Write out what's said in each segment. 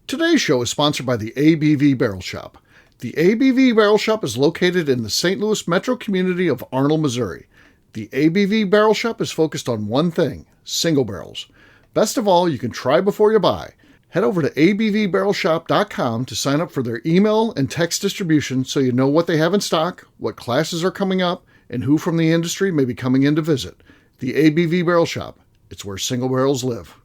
Today's show is sponsored by the ABV Barrel Shop. The ABV Barrel Shop is located in the St. Louis metro community of Arnold, Missouri. The ABV Barrel Shop is focused on one thing, single barrels. Best of all, you can try before you buy. Head over to abvbarrelshop.com to sign up for their email and text distribution so you know what they have in stock, what classes are coming up, and who from the industry may be coming in to visit. The ABV Barrel Shop. It's where single barrels live.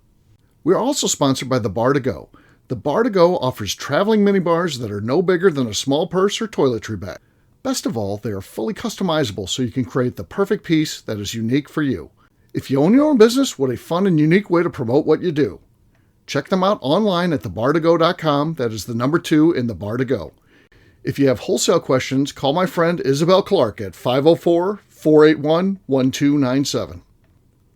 We're also sponsored by the Bar to Go. The Bar to Go offers traveling minibars that are no bigger than a small purse or toiletry bag. Best of all, they are fully customizable so you can create the perfect piece that is unique for you. If you own your own business, what a fun and unique way to promote what you do. Check them out online at thebartogo.com. That is the number 2 in the Bar to Go. If you have wholesale questions, call my friend Isabel Clark at 504-481-1297.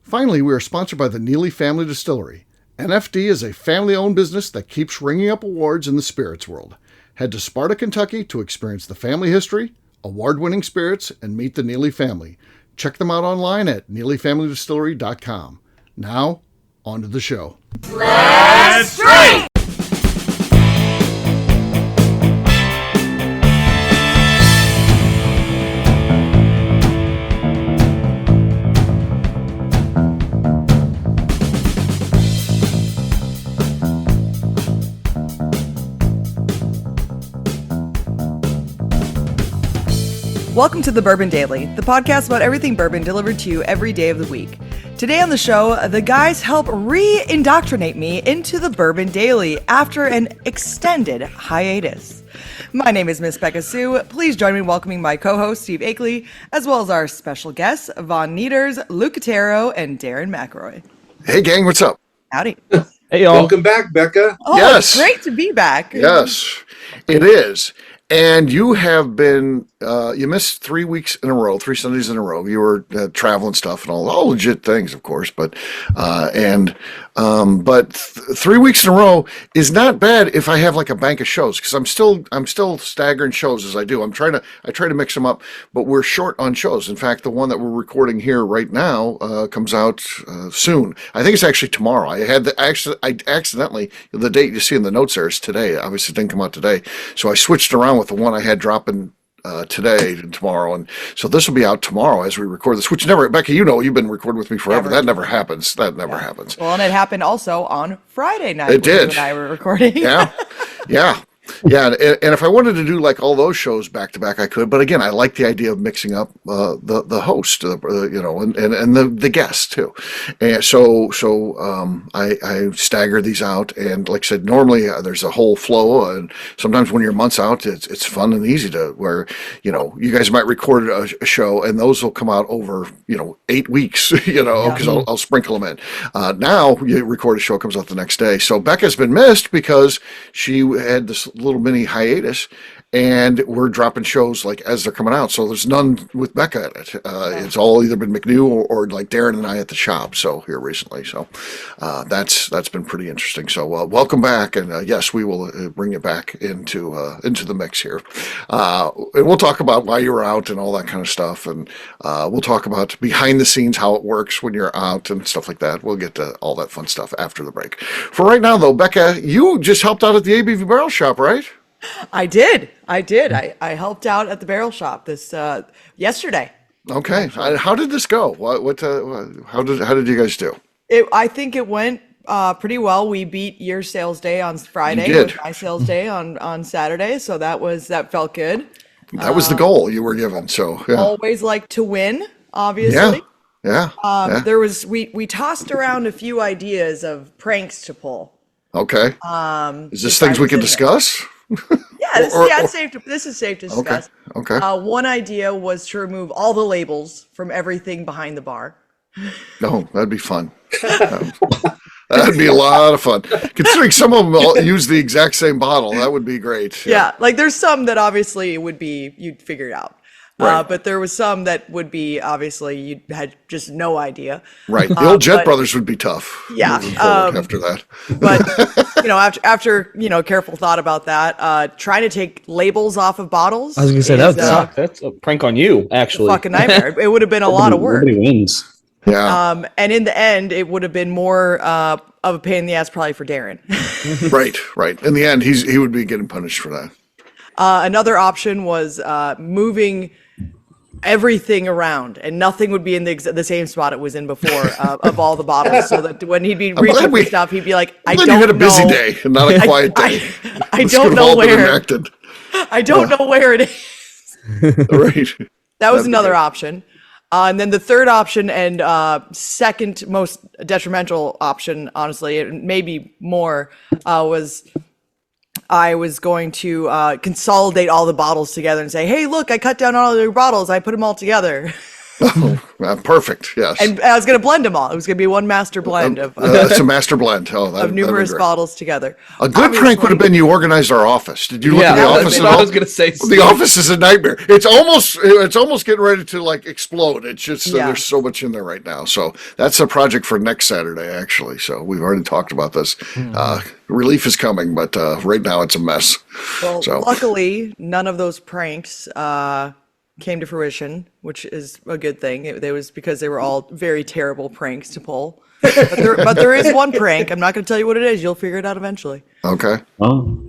Finally, we are sponsored by the Neely Family Distillery. NFD is a family-owned business that keeps ringing up awards in the spirits world. Head to Sparta, Kentucky to experience the family history, award-winning spirits, and meet the Neely family. Check them out online at neelyfamilydistillery.com. Now, on to the show. Let's drink! Welcome to the Bourbon Daily, the podcast about everything bourbon delivered to you every day of the week. Today on the show, the guys help re-indoctrinate me into the Bourbon Daily after an extended hiatus. My name is Miss Beka Sue. Please join me in welcoming my co-host, Steve Akeley, as well as our special guests, Von Nieters, Luke Catero, and Darren McElroy. Hey gang, what's up? Howdy. Hey y'all. Welcome back, Beka. Oh, Yes. It's great to be back. Yes, it is. And you have been, you missed 3 weeks in a row, 3 Sundays in a row. You were traveling stuff and all legit things, of course. But 3 weeks in a row is not bad if I have like a bank of shows, because I'm still staggering shows as I do. I try to mix them up, but we're short on shows. In fact, the one that we're recording here right now comes out soon. I think it's actually tomorrow. I accidentally, the date you see in the notes there is today. Obviously, it didn't come out today, so I switched around with the one I had dropping today and tomorrow, and so this will be out tomorrow as we record this, which never, Becky, you know, you've been recording with me forever. That never happens. That happens. Well, and it happened also on Friday night. It did. You and I were recording. Yeah. And if I wanted to do like all those shows back to back, I could. But again, I like the idea of mixing up the host, and the guests too. And so I stagger these out. And like I said, normally there's a whole flow. And sometimes when you're months out, it's fun and easy to where you guys might record a show and those will come out over 8 weeks. Because I'll sprinkle them in. Now you record a show, comes out the next day. So Becca's been missed because she had this little mini hiatus, and we're dropping shows like as they're coming out. So there's none with Beka in it. It's all either been MacLeod or like Darren and I at the shop. So here recently. So that's been pretty interesting. So welcome back, and yes, we will bring you back into the mix here. And we'll talk about why you were out and all that kind of stuff, and we'll talk about behind the scenes, how it works when you're out and stuff like that. We'll get to all that fun stuff after the break. For right now, though, Beka, you just helped out at the ABV Barrel Shop, right? I did. I helped out at the barrel shop this yesterday. Okay. How did this go? How did you guys do? I think it went pretty well. We beat your sales day on Friday. You did. With my sales day on Saturday, so that felt good. That was the goal you were given. So yeah. Always like to win, obviously. Yeah. There was we tossed around a few ideas of pranks to pull. Okay. Is this things we can discuss? Yeah, this is safe to discuss. Okay. One idea was to remove all the labels from everything behind the bar. Oh, that'd be fun. That'd be a lot of fun. Considering some of them all use the exact same bottle, that would be great. Yeah, like there's some that obviously you'd figure it out. Right. But there was some that would be, obviously, you had just no idea. Right. The old Jet Brothers would be tough. Yeah. After that. But, after careful thought about that, trying to take labels off of bottles. I was going to say, that would suck. That's a prank on you, actually. Fucking nightmare. It would have been a lot of work. Nobody wins. Yeah. And in the end, it would have been more of a pain in the ass probably for Darren. Right. In the end, he would be getting punished for that. Another option was moving everything around, and nothing would be in the same spot it was in before of all the bottles, so that when he'd be refilling stuff, he'd be like, I don't know. You had a busy day and not a quiet day. I don't know where. I don't know where it is. Right. That was another option. And then the third option and second most detrimental option, honestly, maybe more, was I was going to consolidate all the bottles together and say, hey, look, I cut down all of your bottles. I put them all together. Oh, perfect. Yes. And I was going to blend them all. It was going to be one master blend of it's a master blend. of numerous bottles together. A good prank would have been you organized our office. Did you look at the office? I was going to say the office is a nightmare. It's almost getting ready to like explode. It's just there's so much in there right now. So that's a project for next Saturday, actually. So we've already talked about this. Relief is coming, but right now it's a mess. Well, luckily, none of those pranks came to fruition, which is a good thing. It was because they were all very terrible pranks to pull. But there is one prank. I'm not going to tell you what it is. You'll figure it out eventually. Okay. Oh.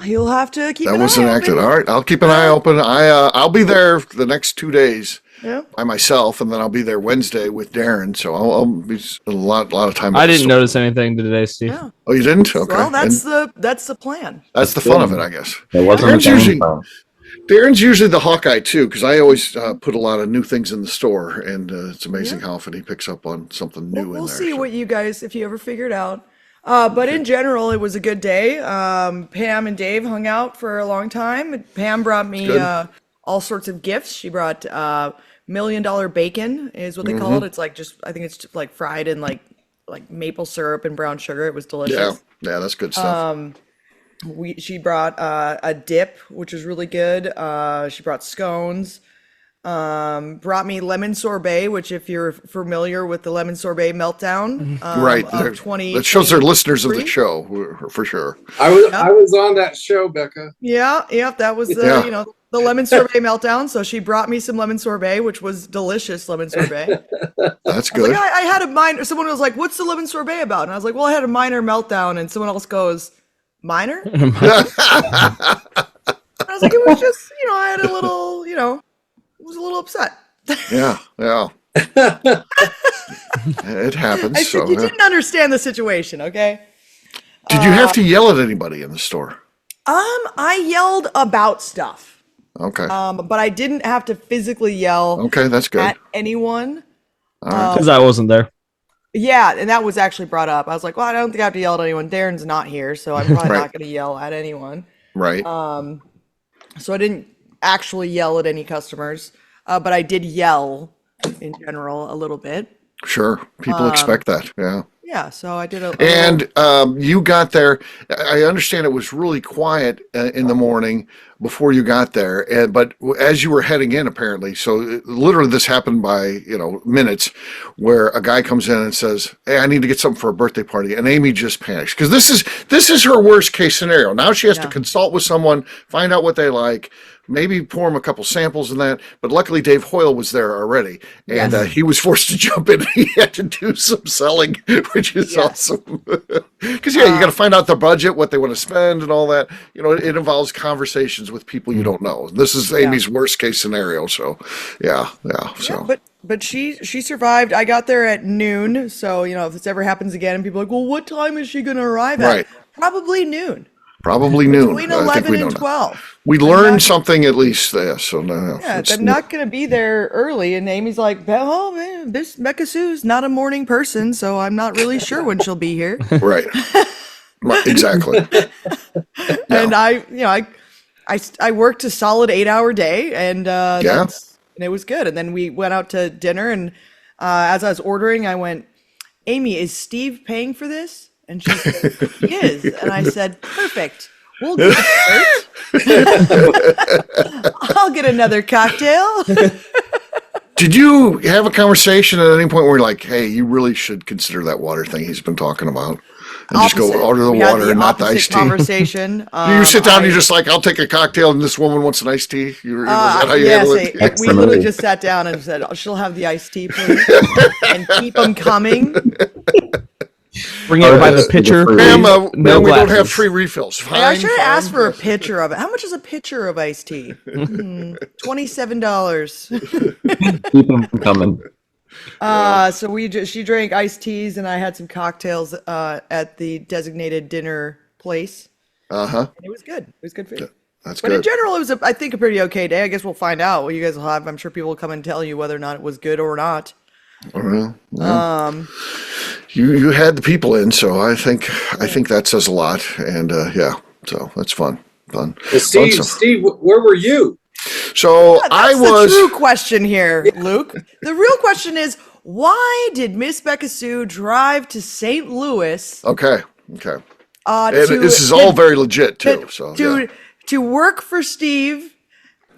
You'll have to keep an eye That was enacted. open. All right. I'll keep an eye open. I'll be there the next 2 days by myself, and then I'll be there Wednesday with Darren. So I'll be a lot of time. I didn't notice anything today, Steve. Yeah. Oh, you didn't? Okay. Well, that's the plan. That's the fun of it, I guess. It wasn't Darren's usually the Hawkeye too, because I always put a lot of new things in the store, and it's amazing how often he picks up on something new in there. We'll see what you guys, if you ever figure it out. But in general, it was a good day. Pam and Dave hung out for a long time. Pam brought me all sorts of gifts. She brought $1 million bacon, is what they call it. It's like I think it's just like fried in like maple syrup and brown sugar. It was delicious. Yeah, that's good stuff. She brought a dip, which was really good. She brought scones. Brought me lemon sorbet, which if you're familiar with the lemon sorbet meltdown, Right. of 20, That shows they're listeners of the show for sure. I was on that show, Beka. Yeah, that was the lemon sorbet meltdown. So she brought me some lemon sorbet, which was delicious lemon sorbet. That's good. I had a minor. Someone was like, "What's the lemon sorbet about?" And I was like, "Well, I had a minor meltdown." And someone else goes, "Minor?" I was like, "It was just, I had a little, was a little upset." Yeah. It happens. I said, you didn't understand the situation, okay? Did you have to yell at anybody in the store? I yelled about stuff. Okay. But I didn't have to physically yell Okay, that's good. at anyone. Because I wasn't there. Yeah, and that was actually brought up. I was like, well, I don't think I have to yell at anyone. Darren's not here, so I'm probably not going to yell at anyone. Right. So I didn't actually yell at any customers, but I did yell in general a little bit. Sure. People expect that. Yeah. Yeah, so I did And you got there. I understand it was really quiet in the morning before you got there, but as you were heading in, apparently, so literally this happened by minutes, where a guy comes in and says, "Hey, I need to get something for a birthday party," and Amy just panics because this is her worst case scenario. Now she has to consult with someone, find out what they like. Maybe pour him a couple samples and that, but luckily Dave Hoyle was there already, and he was forced to jump in. He had to do some selling, which is awesome. Because you got to find out the budget, what they want to spend, and all that. It involves conversations with people you don't know. This is Amy's worst case scenario. So, So, but she survived. I got there at noon, so if this ever happens again, and people are like, well, what time is she going to arrive at? Right. Probably noon. Probably noon. Between 11 and 12. We learned something at least there. So I'm not going to be there early. And Amy's like, oh man, this Beka Sue's not a morning person, so I'm not really sure when she'll be here. Right. Exactly. And I worked a solid 8-hour day, and and it was good. And then we went out to dinner, and as I was ordering, I went, Amy, is Steve paying for this? And she said, he is. And I said, perfect. We'll get dessert. I'll get another cocktail. Did you have a conversation at any point where you're like, hey, you really should consider that water thing he's been talking about? and just go order the We had water and not the opposite iced tea. conversation. You sit down, you're just like, I'll take a cocktail, and this woman wants an iced tea. Was that how you handle it? We literally just sat down and said, she'll have the iced tea, please, and keep them coming. Bring it by the pitcher. Ma'am, No we don't glasses. have free refills. I should have asked for a pitcher of it. How much is a pitcher of iced tea? $27. Keep them coming. So she drank iced teas, and I had some cocktails at the designated dinner place. Uh-huh. And it was good. It was good food. That's But good. in general, it was, I think, a pretty okay day. I guess we'll find out what you guys will have. I'm sure people will come and tell you whether or not it was good or not. Well, you had the people in, so I think that says a lot, and so that's fun. Well, Steve, where were you? So Yeah, I that's was. the true question here, Luke. The real question is, why did Miss Beka Sue drive to St. Louis? Okay. And To, this is all very legit too. So to work for Steve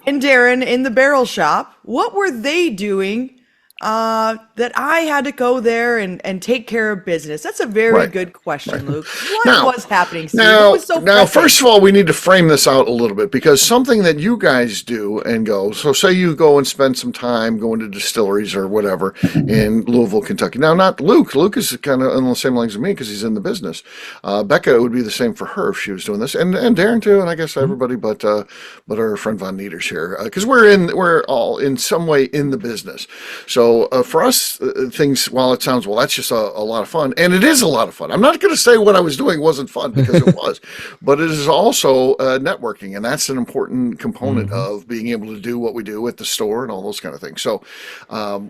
and Darren in the barrel shop. What were they doing that I had to go there and take care of business? That's a very good question, Luke. What was happening, Steve? What was so pressing? First of all, we need to frame this out a little bit, because something that you guys do and go, so say you go and spend some time going to distilleries or whatever in Louisville, Kentucky. Now, not Luke. Luke is kind of on the same lines as me because he's in the business. Becca, it would be the same for her if she was doing this, and Darren too, and I guess everybody, but our friend Von Nieters here, because we're all in some way in the business. So for us, things, while it sounds, well, that's just a lot of fun, and it is a lot of fun. I'm not going to say what I was doing wasn't fun, because it was, but it is also networking, and that's an important component of being able to do what we do at the store and all those kind of things. So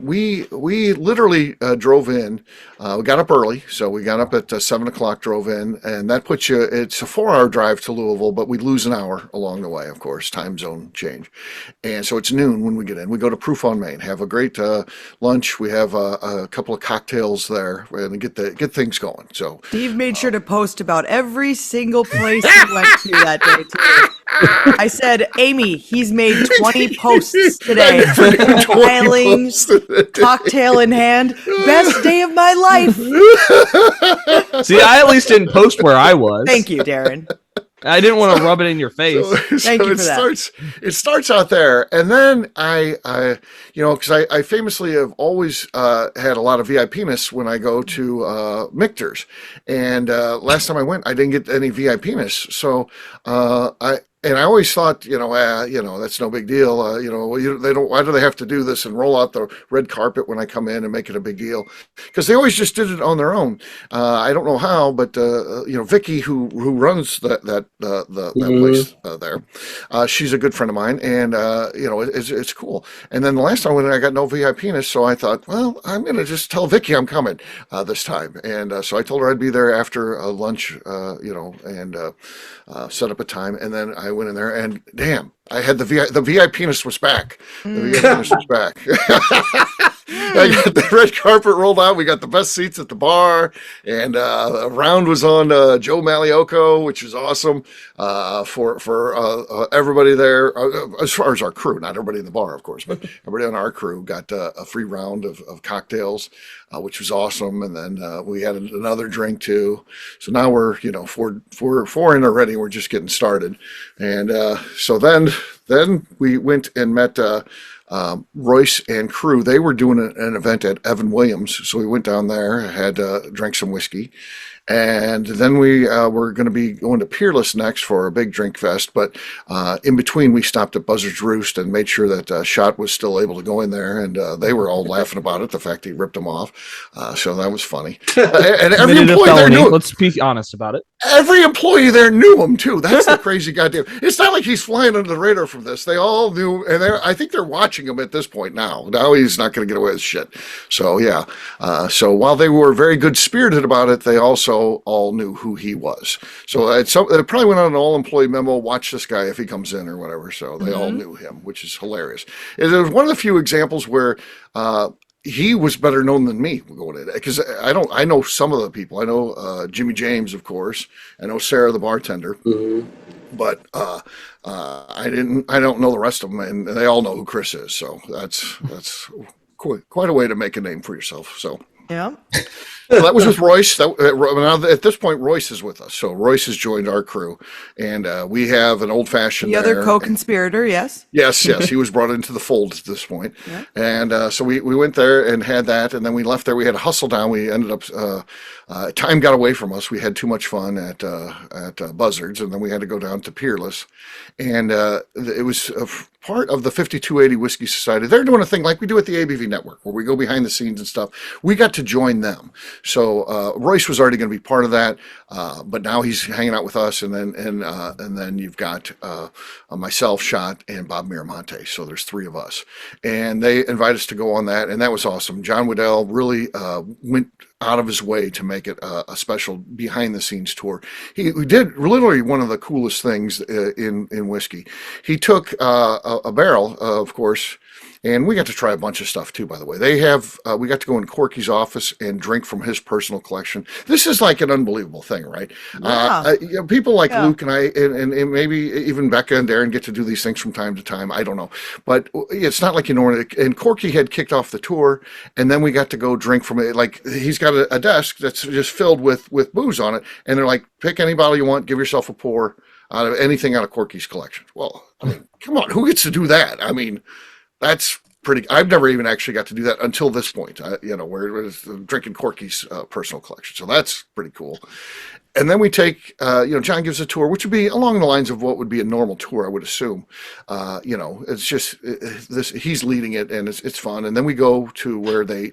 we literally drove in. We got up early, so we got up at 7:00, drove in, and that puts you. It's a 4-hour drive to Louisville, but we lose an hour along the way, of course, time zone change, and so it's noon when we get in. We go to Proof on Main, have a great lunch. We have a couple of cocktails there, and get things going. So Steve made sure to post about every single place he went to that day too. I said, Amy, he's made 20 posts today. Smiling, cocktail in hand. Best day of my life. See, I at least didn't post where I was. Thank you, Darren. I didn't want to rub it in your face. Thank you for that. It starts out there, and then I because I famously have always had a lot of VIP-ness when I go to Nieters, and last time I went, I didn't get any VIP-ness, so I always thought, that's no big deal. They don't. Why do they have to do this and roll out the red carpet when I come in and make it a big deal? Because they always just did it on their own. I don't know how, but Vicky, who runs that place there, she's a good friend of mine, and it's cool. And then the last time I went in, I got no VIP-ness, so I thought, well, I'm gonna just tell Vicky I'm coming this time, and so I told her I'd be there after lunch, and set up a time, and then I went in there, and damn, I had the VIP-ness was back. The VIP-ness was back. I got the red carpet rolled out. We got the best seats at the bar, and a round was on Joe Malioco, which is awesome for everybody there. As far as our crew, not everybody in the bar, of course, but everybody on our crew got a free round of cocktails, which was awesome. And then we had another drink too. So now we're four in already. We're just getting started, and so then we went and met. Royce and crew, they were doing an event at Evan Williams. So we went down there, drank some whiskey. And then we were going to be going to Peerless next for a big drink fest. But in between, we stopped at Buzzard's Roost and made sure that Shot was still able to go in there. And they were all laughing about it, the fact he ripped them off. So that was funny. And every employee there knew him. Let's be honest about it. Every employee there knew him, too. That's the crazy goddamn. It's not like he's flying under the radar from this. They all knew. And I think they're watching him at this point now. Now he's not going to get away with shit. So, yeah. So while they were very good-spirited about it, they also all knew who he was. So it probably went on an all-employee memo, watch this guy if he comes in or whatever. So they all knew him, which is hilarious. It was one of the few examples where he was better known than me going in, because I know some of the people. I know Jimmy James, of course. I know Sarah, the bartender. But I don't know the rest of them, and they all know who Chris is. So that's quite a way to make a name for yourself. So Yeah. So that was with Royce. Now at this point, Royce is with us. So Royce has joined our crew, and we have an old fashioned. The other co-conspirator, yes. Yes, he was brought into the fold at this point. Yeah. And so we went there and had that, and then we left there. We had to hustle down. We ended up time got away from us. We had too much fun at Buzzards, and then we had to go down to Peerless, and it was part of the 5280 Whiskey Society. They're doing a thing like we do at the ABV Network, where we go behind the scenes and stuff. We got to join them. So Royce was already going to be part of that, but now he's hanging out with us, and then you've got myself, Shot, and Bob Miramonte. So there's three of us, and they invited us to go on that, and that was awesome. John Waddell really went out of his way to make it a special behind the scenes tour. He did literally one of the coolest things in whiskey. He took a barrel, of course, and we got to try a bunch of stuff too, by the way. They have, we got to go in Corky's office and drink from his personal collection. This is like an unbelievable thing, right? Yeah. People like Luke and I, and maybe even Beka and Darren get to do these things from time to time. I don't know. But it's not like you normally, and Corky had kicked off the tour, and then we got to go drink from it. Like, he's got a desk that's just filled with booze on it, and they're like, pick any bottle you want, give yourself a pour out of anything out of Corky's collection. Well, I mean, come on, who gets to do that? I mean, that's pretty. I've never even actually got to do that until this point. Where it was drinking Corky's personal collection. So that's pretty cool. And then we take, John gives a tour, which would be along the lines of what would be a normal tour, I would assume. It's just this. He's leading it, and it's fun. And then we go to where they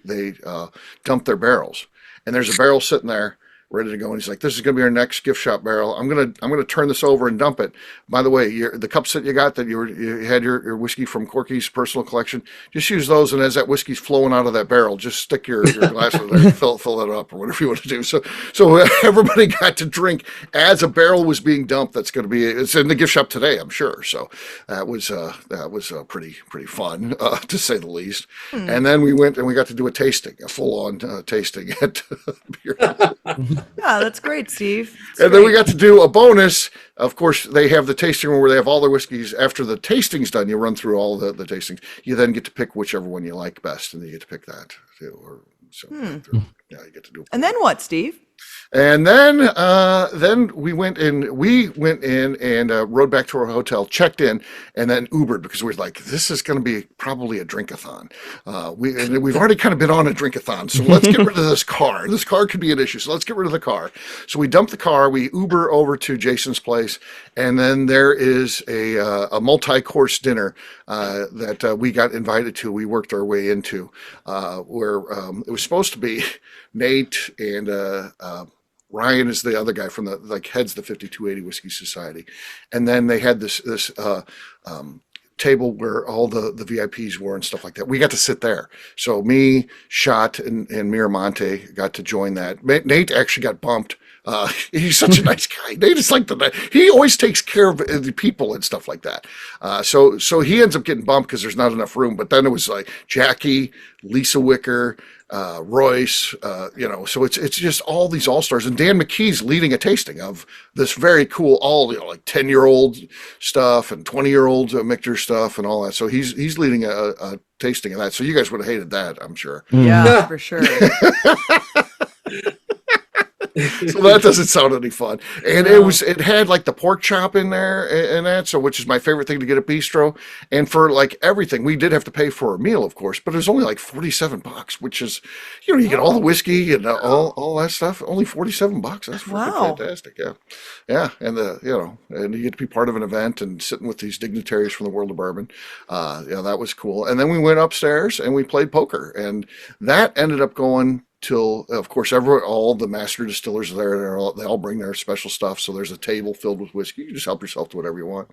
dump their barrels, and there's a barrel sitting there, ready to go, and he's like, "This is going to be our next gift shop barrel. I'm gonna turn this over and dump it. By the way, the cups that you got that you had your whiskey from Corky's personal collection, just use those, and as that whiskey's flowing out of that barrel, just stick your glass in there, fill it up, or whatever you want to do." So everybody got to drink as a barrel was being dumped. It's in the gift shop today, I'm sure. So that was pretty fun, to say the least. And then we went and we got to do a full on tasting at beer. Yeah, that's great, Steve. Then we got to do a bonus. Of course, they have the tasting room where they have all their whiskeys. After the tasting's done, you run through all the tastings. You then get to pick whichever one you like best, and you get to pick that too. You get to do it. And then what, Steve? And then we went in and rode back to our hotel, checked in, and then Ubered, because we were like, this is going to be probably a drinkathon. We've already kind of been on a drinkathon, so let's get rid of this car. This car could be an issue, so let's get rid of the car. So we dump the car, we Uber over to Jason's place, and then there is a multi-course dinner that we got invited to. We worked our way into, where it was supposed to be Nate and Ryan is the other guy from heads the 5280 Whiskey Society. And then they had this table where all the VIPs were and stuff like that. We got to sit there. So me, Shot, and Miramonte got to join that. Nate actually got bumped. He's such a nice guy. Nate is he always takes care of the people and stuff like that. So he ends up getting bumped because there's not enough room. But then it was like Jackie, Lisa Wicker, Royce, so it's just all these all-stars, and Dan McKee's leading a tasting of this very cool, 10-year-old stuff and 20-year-old Michter stuff and all that. So he's leading a tasting of that. So you guys would have hated that, I'm sure. Yeah, for sure. So that doesn't sound any fun. And it had like the pork chop in there and that, so which is my favorite thing to get at bistro. And for like everything, we did have to pay for a meal, of course, but it was only like $47, which is, you get all the whiskey and all that stuff, only $47. That's freaking fantastic. Yeah. And and you get to be part of an event and sitting with these dignitaries from the world of bourbon. That was cool. And then we went upstairs and we played poker, and that ended up going till, of course, all the master distillers are there. They all bring their special stuff. So there's a table filled with whiskey. You just help yourself to whatever you want.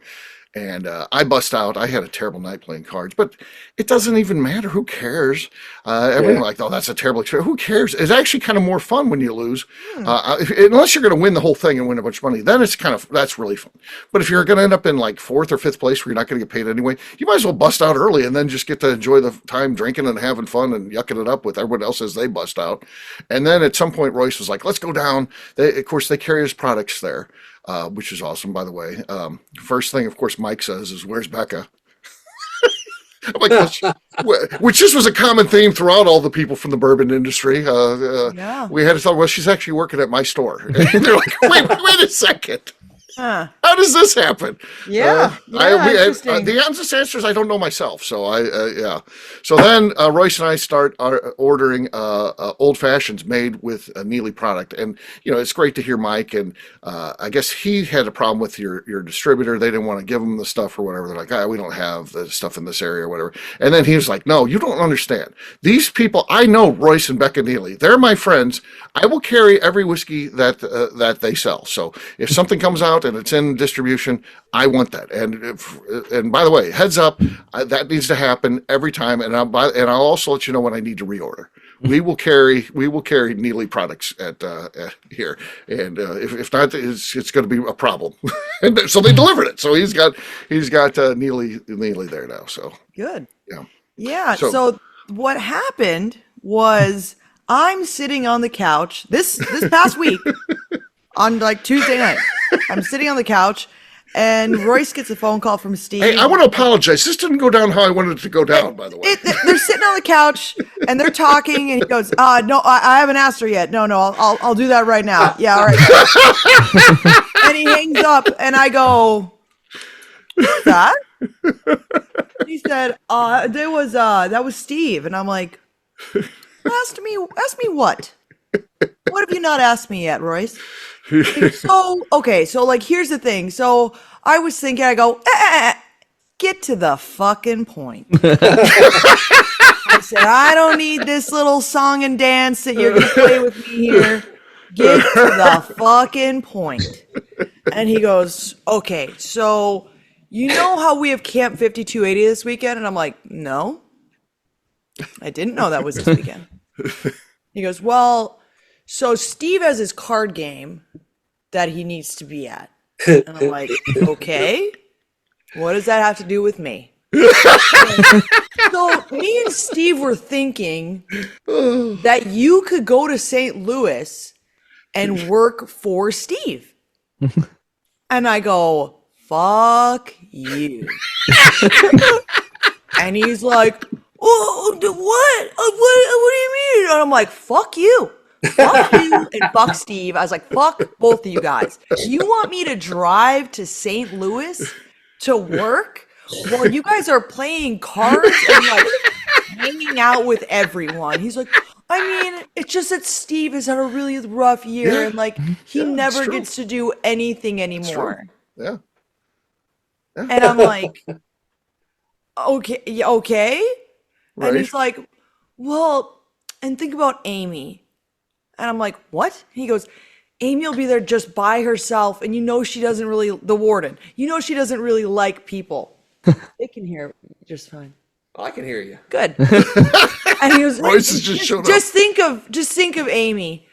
And I bust out. I had a terrible night playing cards, but it doesn't even matter. Who cares? Everyone's like, "Oh, that's a terrible experience." Who cares? It's actually kind of more fun when you lose, unless you're going to win the whole thing and win a bunch of money. Then that's really fun. But if you're going to end up in like 4th or 5th place where you're not going to get paid anyway, you might as well bust out early and then just get to enjoy the time drinking and having fun and yucking it up with everyone else as they bust out. And then at some point, Royce was like, "Let's go down." Of course, they carry his products there. Which is awesome, by the way. First thing, of course, Mike says is, "Where's Beka?" I'm like, which this was a common theme throughout all the people from the bourbon industry. Yeah. We had to thought, well, she's actually working at my store. And they're like, wait a second. Huh. How does this happen? Yeah. Interesting. The honest answers I don't know myself. So yeah. So then Royce and I start ordering old fashions made with a Neely product, and it's great to hear Mike. And I guess he had a problem with your distributor. They didn't want to give him the stuff or whatever. They're like, we don't have the stuff in this area or whatever. And then he was like, no, you don't understand. These people, I know Royce and Beka Neely. They're my friends. I will carry every whiskey that they sell. So if something comes out and it's in distribution, I want that. And by the way, heads up, that needs to happen every time. And I'll also let you know when I need to reorder. We will carry Neely products at here, and if not, it's going to be a problem. And so they delivered it. So he's got Neely there now. So good. Yeah. So what happened was I'm sitting on the couch this past week on like Tuesday night. I'm sitting on the couch, and Royce gets a phone call from Steve. Hey, I want to apologize. This didn't go down how I wanted it to go down, by the way. They're sitting on the couch, and they're talking, and he goes, no, I haven't asked her yet. No, I'll do that right now. Yeah, all right. And he hangs up, and I go, what's that? He said, that was Steve. And I'm like, ask me what? What have you not asked me yet, Royce? So like, here's the thing. So I was thinking, I go, get to the fucking point. I said, I don't need this little song and dance that you're going to play with me here. Get to the fucking point. And he goes, okay, so you know how we have Camp 5280 this weekend? And I'm like, no, I didn't know that was this weekend. He goes, well, so Steve has his card game that he needs to be at. And I'm like, okay, what does that have to do with me? So me and Steve were thinking that you could go to St. Louis and work for Steve. And I go, fuck you. And he's like, what? What do you mean? And I'm like, fuck you. Fuck you and fuck Steve. I was like, fuck both of you guys. You want me to drive to St. Louis to work while you guys are playing cards and like hanging out with everyone? He's like, I mean, it's just that Steve has had a really rough year and like he never gets to do anything anymore. Yeah. And I'm like, okay. Right. And he's like, well, and think about Amy. And I'm like, what? He goes, Amy will be there just by herself. And she doesn't really, the warden, she doesn't really like people. They can hear just fine. I can hear you. Good. And he was Royce is just think of Amy.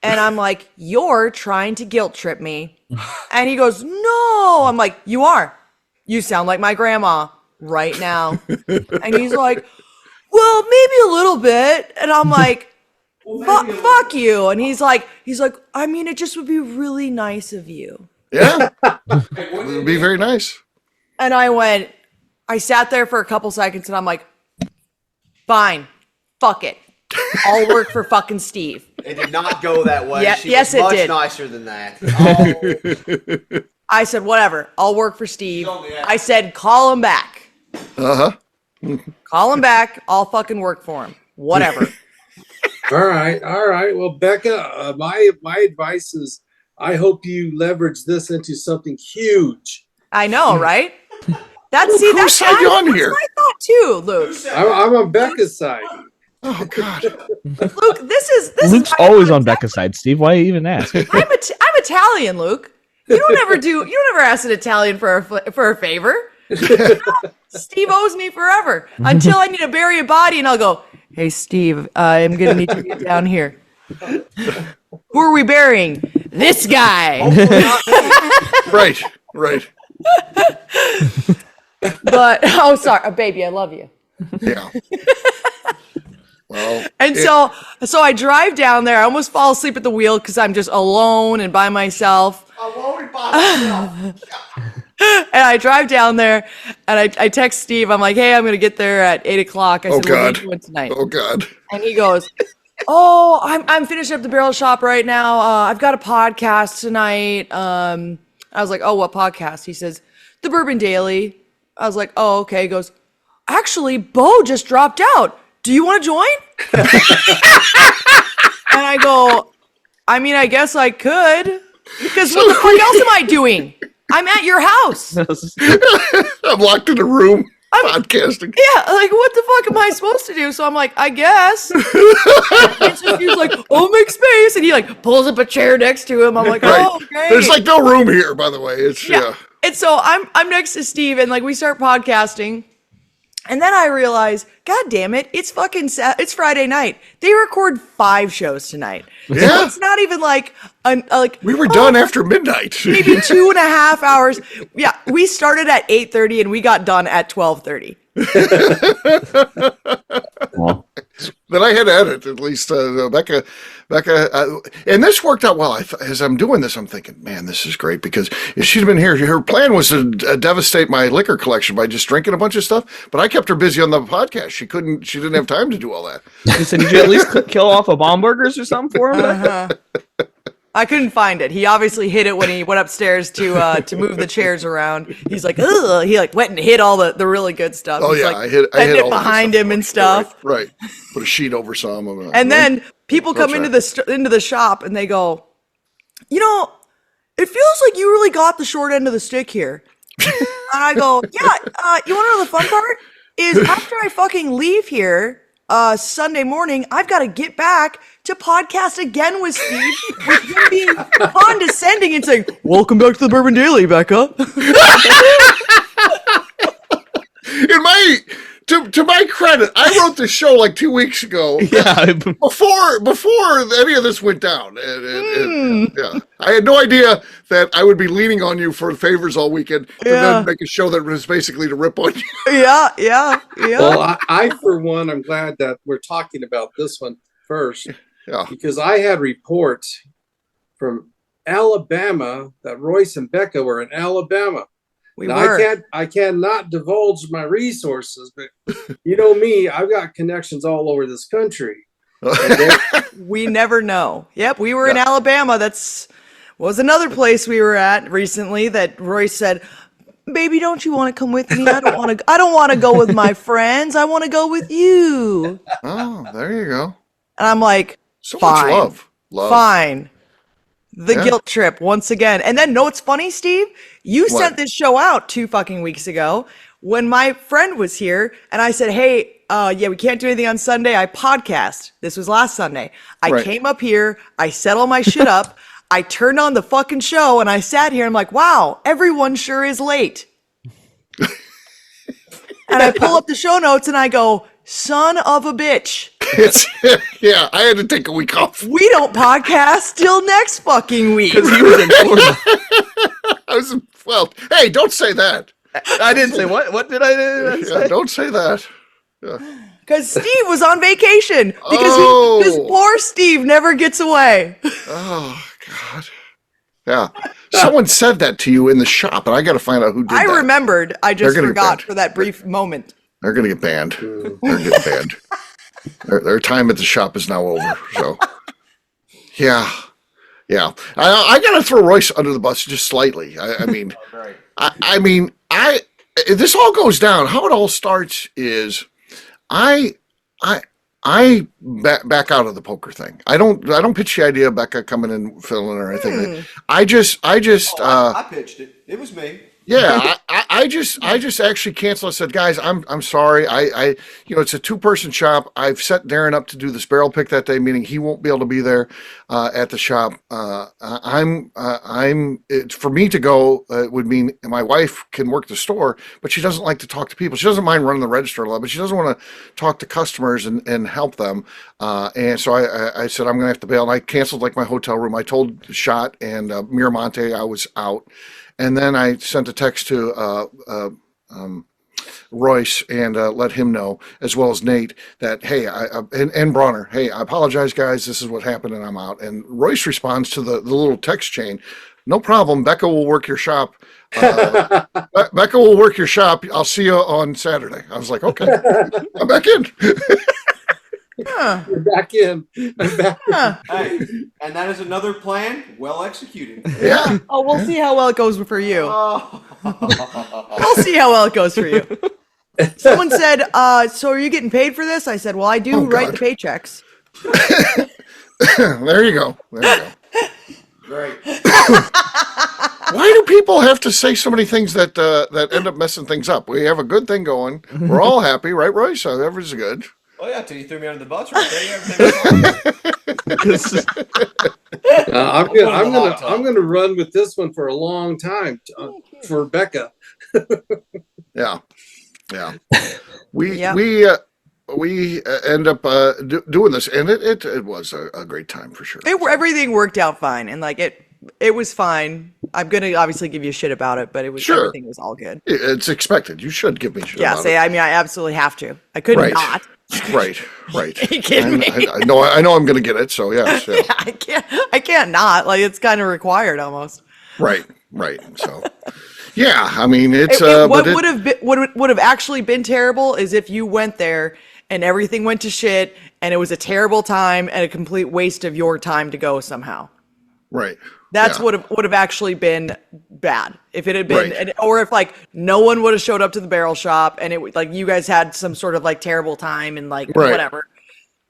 And I'm like, you're trying to guilt trip me. And he goes, no. I'm like, you are. You sound like my grandma right now. And he's like, well, maybe a little bit. And I'm like, fuck you. And he's like, I mean, it just would be really nice of you. Yeah. It would be very nice. And I sat there for a couple seconds and I'm like, fine, fuck it. I'll work for fucking Steve. It did not go that way. Yeah, Yes, it much did. Nicer than that. Oh. I said, whatever, I'll work for Steve. I said, call him back. Call him back. I'll fucking work for him. Whatever. All right. Well, Beka, my advice is I hope you leverage this into something huge. I know, right? Whose side you on here? I thought too, Luke. I'm on Beka's side. Oh God, Luke, this Luke's is always on Beka's side, Steve. Why even ask? I'm Italian, Luke. You don't ever ask an Italian for a favor. Steve owes me forever until I need to bury a body, and I'll go, hey Steve, I'm gonna need you to get down here. Who are we burying? This guy. right. But sorry, baby, I love you. Yeah. Well, and so I drive down there. I almost fall asleep at the wheel because I'm just alone and by myself. Alone by myself. And I drive down there, and I text Steve. I'm like, hey, I'm going to get there at 8 o'clock. I said, what are you doing tonight? Oh, God. And he goes, oh, I'm finishing up the barrel shop right now. I've got a podcast tonight. I was like, oh, what podcast? He says, The Bourbon Daily. I was like, oh, okay. He goes, actually, Bo just dropped out. Do you want to join? And I go, I mean, I guess I could. Because what the fuck else am I doing? I'm at your house. I'm locked in a room podcasting. Yeah, like what the fuck am I supposed to do? So I'm like, I guess. And so he was like, oh, make space. And he like pulls up a chair next to him. I'm like, oh, okay. There's like no room here, by the way. It's yeah. And so I'm next to Steve, and like we start podcasting. And then I realize, God damn it, it's it's Friday night. They record 5 shows tonight. Yeah. So it's not even like we were done after midnight. Maybe 2.5 hours. Yeah, we started at 8:30 and we got done at 12:30. Well, Then I had to edit at least. Beka, and this worked out well. As I'm doing this, I'm thinking, man, this is great because if she'd been here, her plan was to devastate my liquor collection by just drinking a bunch of stuff. But I kept her busy on the podcast. She didn't have time to do all that. so did you at least kill off a bomb burgers or something for him? I couldn't find it. He obviously hid it when he went upstairs to move the chairs around. He's like, ugh. He like went and hid all the really good stuff. Oh, He's yeah, like, I hid it all behind that him and stuff. Right. Put a sheet over some of them. And then people come into the shop and they go, you know, it feels like you really got the short end of the stick here. And I go, yeah. You want to know the fun part? Is after I fucking leave here Sunday morning, I've got to get back to podcast again with Steve, with him being condescending and saying, welcome back to the Bourbon Daily, Beka. To my credit, I wrote this show like 2 weeks ago. Yeah. Before any of this went down. Yeah. I had no idea that I would be leaning on you for favors all weekend to then make a show that was basically to rip on you. Yeah. Well, I for one, I'm glad that we're talking about this one first. Yeah. Because I had reports from Alabama that Royce and Beka were in Alabama. I cannot divulge my resources, but you know me, I've got connections all over this country. We never know. Yep, we were in Alabama. Was another place we were at recently that Royce said, baby, don't you want to come with me? I don't want to go with my friends. I want to go with you. Oh, there you go. And I'm like, so fine, much love. Fine. The guilt trip once again. And then, know what's funny, Steve? You sent this show out 2 fucking weeks ago when my friend was here, and I said, hey, we can't do anything on Sunday. I podcast. This was last Sunday. I came up here. I set all my shit up. I turned on the fucking show, and I sat here. And I'm like, wow, everyone sure is late. And I pull up the show notes, and I go, son of a bitch. I had to take a week off. We don't podcast till next fucking week. Because he was in Florida. Hey, don't say that. I didn't say what? What did I say? Don't say that. Because Steve was on vacation. Because poor Steve never gets away. Oh, God. Yeah. Someone said that to you in the shop, and I got to find out who did that. I remembered. I just forgot for that brief moment. They're going to get banned. They're going to get banned. Their time at the shop is now over. So, yeah. I got to throw Royce under the bus just slightly. I mean, this all goes down. How it all starts is, I back out of the poker thing. I don't pitch the idea of Beka coming and filling or anything. I pitched it. It was me. Yeah, I just actually canceled. I said, guys, I'm sorry. It's a 2-person shop. I've set Darren up to do this barrel pick that day, meaning he won't be able to be there at the shop. For me to go would mean my wife can work the store, but she doesn't like to talk to people. She doesn't mind running the register a lot, but she doesn't want to talk to customers and help them. And so I said, I'm going to have to bail. And I canceled like my hotel room. I told Shot and Miramonte I was out. And then I sent a text to Royce and let him know, as well as Nate, that, hey, and Bronner, hey, I apologize, guys. This is what happened, and I'm out. And Royce responds to the little text chain, no problem. Beka will work your shop. Beka will work your shop. I'll see you on Saturday. I was like, okay, I'm back in. You're back in. I'm back. Hey, and that is another plan well executed. Yeah. Oh, we'll see how well it goes for you. Oh. We'll see how well it goes for you. Someone said, so are you getting paid for this? I said, well, I do write the paychecks. There you go. There you go. Great. Why do people have to say so many things that end up messing things up? We have a good thing going. We're all happy, right, Royce? So everything's good. Oh yeah, till you threw me under the bus right there. Everything was fine. I'm gonna run with this one for a long time for Beka. Yeah. We end up doing this, and it was a great time for sure. Everything worked out fine, and like it was fine. I'm gonna obviously give you shit about it, but everything was all good. It's expected. You should give me shit. Yeah, about it. I mean, I absolutely have to. I couldn't not. Right. Are you kidding me? I know I'm going to get it. So yes. Yeah. I can't not. Like it's kind of required almost. Right. So, yeah. I mean, it's what would have actually been terrible is if you went there and everything went to shit and it was a terrible time and a complete waste of your time to go somehow. Right. That's would have actually been bad if it had been, or if like no one would have showed up to the barrel shop and it like you guys had some sort of like terrible time and like whatever,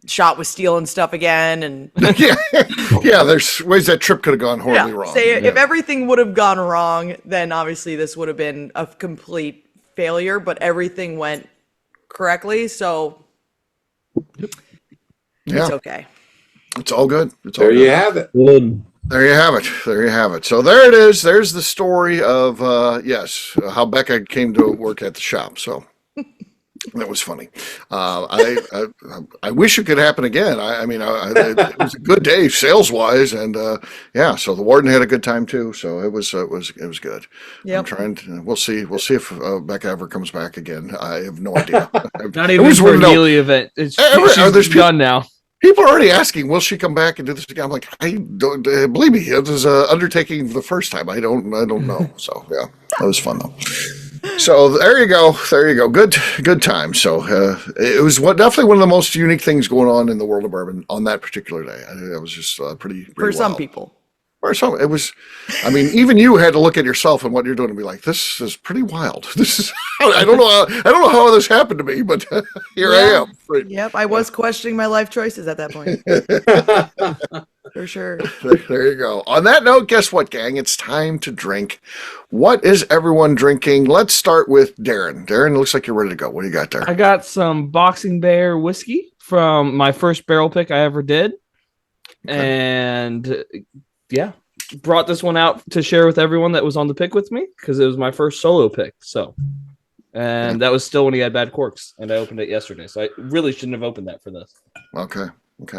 shot was stealing stuff again and there's ways that trip could have gone horribly wrong. If everything would have gone wrong, then obviously this would have been a complete failure. But everything went correctly, so it's okay. It's all good. There you have it. There you have it. So there it is. There's the story of how Beka came to work at the shop. So that was funny. I wish it could happen again. I mean, it was a good day sales wise, and so the warden had a good time too. So it was good. Yeah. I'm trying to. We'll see if Beka ever comes back again. I have no idea. Not even for a daily event. She's done now. People are already asking, will she come back and do this again? I'm like, I don't believe me. It was undertaking the first time. I don't know. So yeah, that was fun though. So there you go. Good time. So it was definitely one of the most unique things going on in the world of bourbon on that particular day. It was just pretty for some wild. people. Or some, it was. I mean, even you had to look at yourself and what you're doing and be like, "This is pretty wild." This is. I don't know how this happened to me, but here I am. Right. Yep, I was questioning my life choices at that point. For sure. There you go. On that note, guess what, gang? It's time to drink. What is everyone drinking? Let's start with Darren. Darren, it looks like you're ready to go. What do you got there? I got some Boxing Bear whiskey from my first barrel pick I ever did, and brought this one out to share with everyone that was on the pick with me because it was my first solo pick. So, and that was still when he had bad corks, and I opened it yesterday. So I really shouldn't have opened that for this. Okay.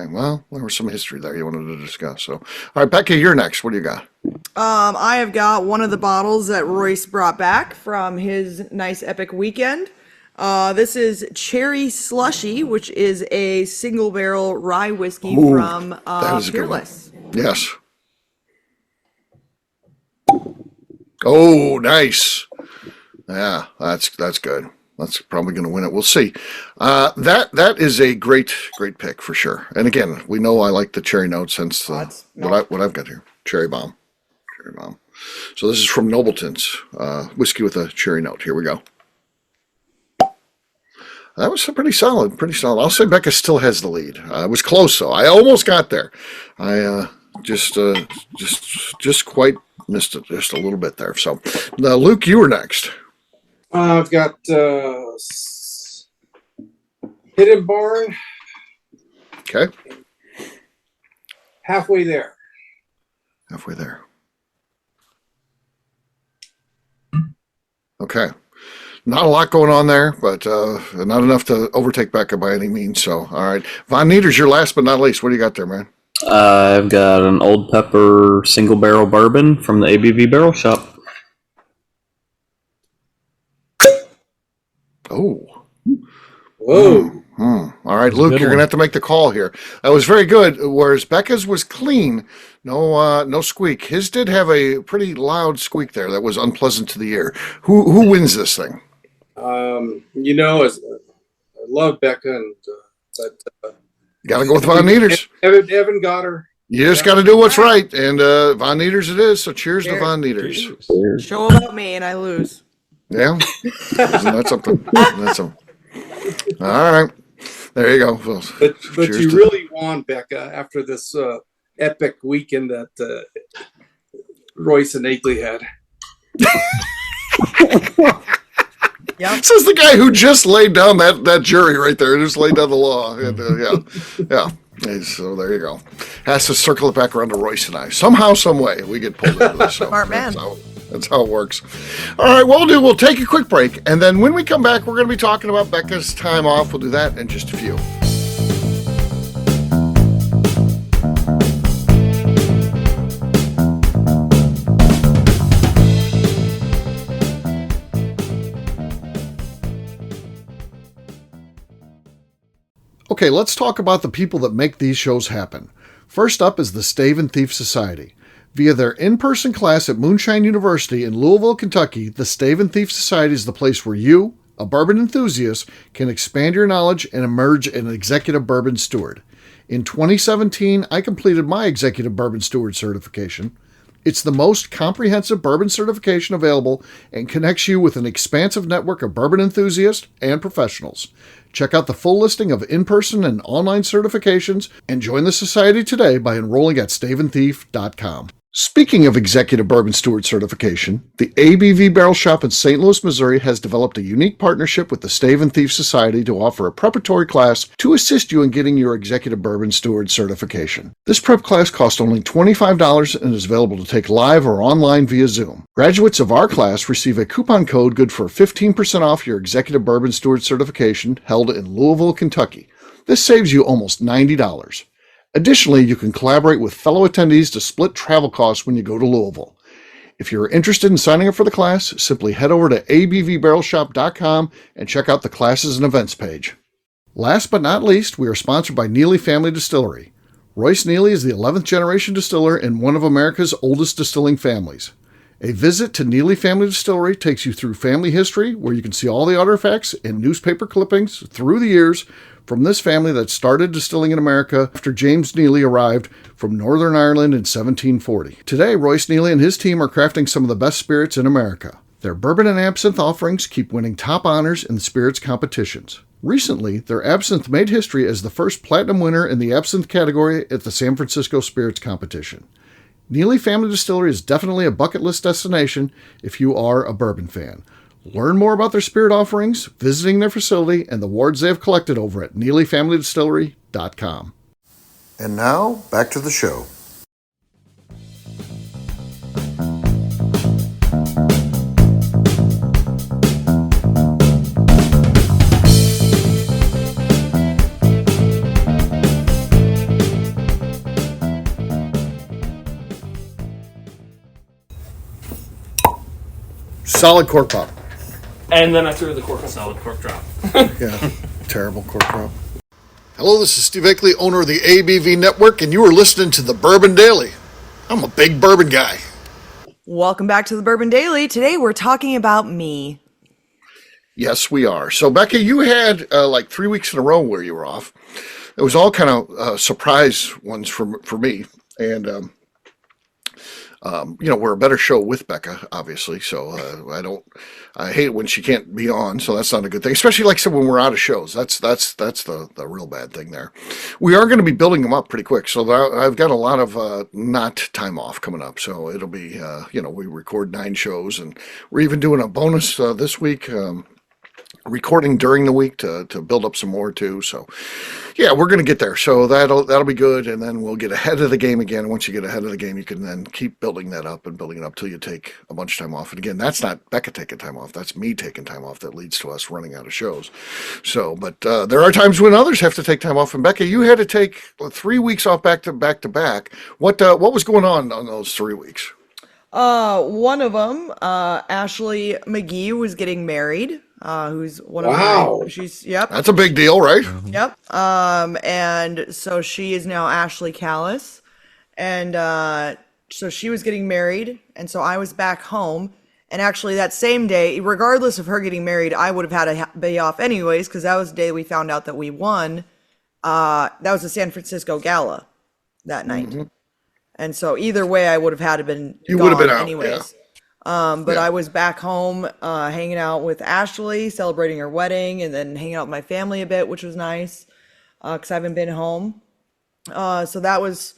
Well, there was some history there you wanted to discuss. So, all right, Beka, you're next. What do you got? I have got one of the bottles that Royce brought back from his nice epic weekend. This is Cherry Slushy, which is a single barrel rye whiskey from Fearless. Yes. Oh, nice. Yeah, that's good. That's probably going to win it. We'll see. That is a great pick for sure. And again, we know I like the cherry notes, hence what I've got here. Cherry bomb. So this is from Nobleton's whiskey with a cherry note. Here we go. That was pretty solid. I'll say Beka still has the lead. It was close though. I almost got there. I just quite missed it just a little bit there. So now, Luke, you were next. I've got Hidden Barn. Okay. Halfway there. Okay. Not a lot going on there, but not enough to overtake Beka by any means. So, all right. Von Nieters, you're last but not least. What do you got there, man? I've got an Old Pepper single barrel bourbon from the ABV Barrel Shop. Oh. Whoa. All right, Luke, you're going to have to make the call here. That was very good, whereas Beka's was clean. No squeak. His did have a pretty loud squeak there that was unpleasant to the ear. Who wins this thing? I love Beka, but Got to go with Von Nieters. Evan got her. You just got to do what's right, and Von Nieters it is. So cheers to Von Nieters. Show about me and I lose. Yeah, that's something. That's something. All right, there you go. Well, but you really won, Beka, after this epic weekend that Royce and Agley had. Yep. Says the guy who just laid down that jury right there, just laid down the law. And, yeah. So there you go. Has to circle it back around to Royce and I. Somehow, some way, we get pulled into this. So Smart man. That's how it works. All right, we'll take a quick break, and then when we come back, we're going to be talking about Beka's time off. We'll do that in just a few. Okay, let's talk about the people that make these shows happen. First up is the Stave and Thief Society. Via their in-person class at Moonshine University in Louisville, Kentucky, the Stave and Thief Society is the place where you, a bourbon enthusiast, can expand your knowledge and emerge an executive bourbon steward. In 2017, I completed my executive bourbon steward certification. It's the most comprehensive bourbon certification available and connects you with an expansive network of bourbon enthusiasts and professionals. Check out the full listing of in-person and online certifications and join the society today by enrolling at staveandthief.com. Speaking of Executive Bourbon Steward certification, the ABV Barrel Shop in St. Louis, Missouri has developed a unique partnership with the Stave and Thief Society to offer a preparatory class to assist you in getting your Executive Bourbon Steward certification. This prep class costs only $25 and is available to take live or online via Zoom. Graduates of our class receive a coupon code good for 15% off your Executive Bourbon Steward certification held in Louisville, Kentucky. This saves you almost $90. Additionally, you can collaborate with fellow attendees to split travel costs when you go to Louisville. If you're interested in signing up for the class, simply head over to abvbarrelshop.com and check out the classes and events page. Last but not least, we are sponsored by Neely Family Distillery. Royce Neely is the 11th generation distiller in one of America's oldest distilling families. A visit to Neely Family Distillery takes you through family history, where you can see all the artifacts and newspaper clippings through the years from this family that started distilling in America after James Neely arrived from Northern Ireland in 1740. Today, Royce Neely and his team are crafting some of the best spirits in America. Their bourbon and absinthe offerings keep winning top honors in the spirits competitions. Recently, their absinthe made history as the first platinum winner in the absinthe category at the San Francisco Spirits Competition. Neely Family Distillery is definitely a bucket list destination if you are a bourbon fan. Learn more about their spirit offerings, visiting their facility, and the awards they have collected over at NeelyFamilyDistillery.com. And now, back to the show. Solid cork pop. And then I threw the cork. Solid cork drop. Yeah, terrible cork pop. Hello, this is Steve Akeley, owner of the ABV Network, and you are listening to the Bourbon Daily. I'm a big bourbon guy. Welcome back to the Bourbon Daily. Today we're talking about me. Yes, we are. So, Beka, you had like 3 weeks in a row where you were off. It was all kind of surprise ones for me, and we're a better show with Beka, obviously. So I hate it when she can't be on. So that's not a good thing, especially like I said, when we're out of shows. That's the real bad thing there. We are going to be building them up pretty quick. So I've got a lot of not time off coming up. So it'll be, we record 9 shows, and we're even doing a bonus this week. Recording during the week to build up some more too. So yeah, we're going to get there. So that'll be good. And then we'll get ahead of the game again. Once you get ahead of the game, you can then keep building that up and building it up till you take a bunch of time off. And again, that's not Beka taking time off. That's me taking time off that leads to us running out of shows. So, but there are times when others have to take time off. And Beka, you had to take 3 weeks off back to back. What was going on those 3 weeks? One of them, Ashley McGee, was getting married. who's one Wow. of she's yep. That's a big deal, right? Yep. And so she is now Ashley Callis. And so she was getting married. And so I was back home. And actually that same day, regardless of her getting married, I would have had a day off anyways, because that was the day we found out that we won. That was the San Francisco Gala that night. And so either way, I would have had to been You gone would have been out, anyways. But I was back home hanging out with Ashley, celebrating her wedding, and then hanging out with my family a bit, which was nice because I haven't been home. So that was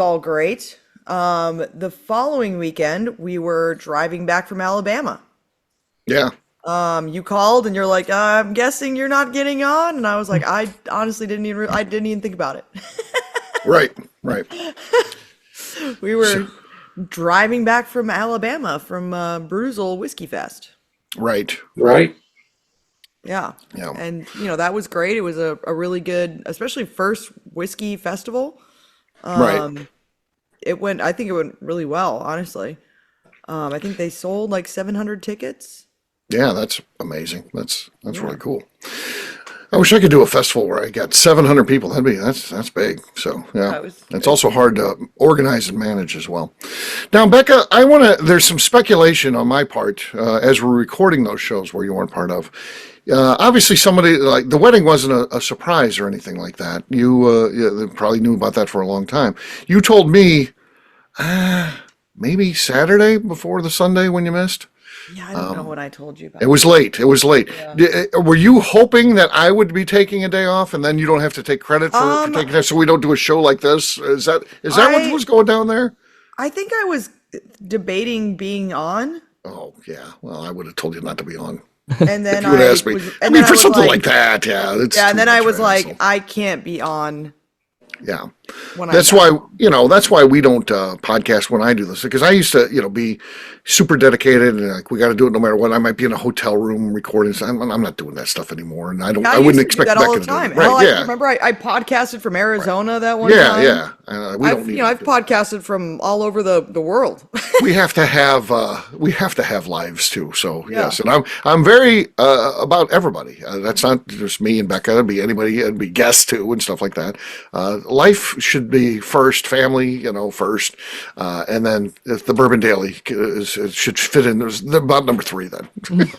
all great. The following weekend, we were driving back from Alabama. Yeah. You called and you're like, I'm guessing you're not getting on, and I was like, I honestly didn't even think about it. Right. We were driving back from Alabama from Bruzel Whiskey Fest. Right. Yeah. Yeah. And, that was great. It was a really good, especially first whiskey festival. Right. I think it went really well, honestly. I think they sold like 700 tickets. Yeah, that's amazing. That's really cool. I wish I could do a festival where I got 700 people. That's big. So yeah, it's also hard to organize and manage as well. Now, Beka, there's some speculation on my part as we're recording those shows where you weren't part of. Obviously, somebody like the wedding wasn't a surprise or anything like that. You probably knew about that for a long time. You told me maybe Saturday before the Sunday when you missed. Yeah, I don't know what I told you about. It was late. Yeah. Were you hoping that I would be taking a day off and then you don't have to take credit for taking it, so we don't do a show like this? Is that what was going down there? I think I was debating being on. Oh yeah. Well, I would have told you not to be on. And then you would ask me. For something like that, yeah. And then I was like, I can't be on. Yeah. That's why we don't podcast when I do this, because I used to, be super dedicated and like we got to do it no matter what. I might be in a hotel room recording. So I'm not doing that stuff anymore, and I wouldn't expect that all the Becca time. to do it. Right, I remember I podcasted from Arizona that one time. Yeah. I've podcasted from all over the world. we have to have lives too. So yes, and I'm very about everybody. That's not just me and Becca. It'd be anybody. It'd be guests too and stuff like that. Life should be first, family, first, and then if the Bourbon Daily should fit in. There's about number 3 then.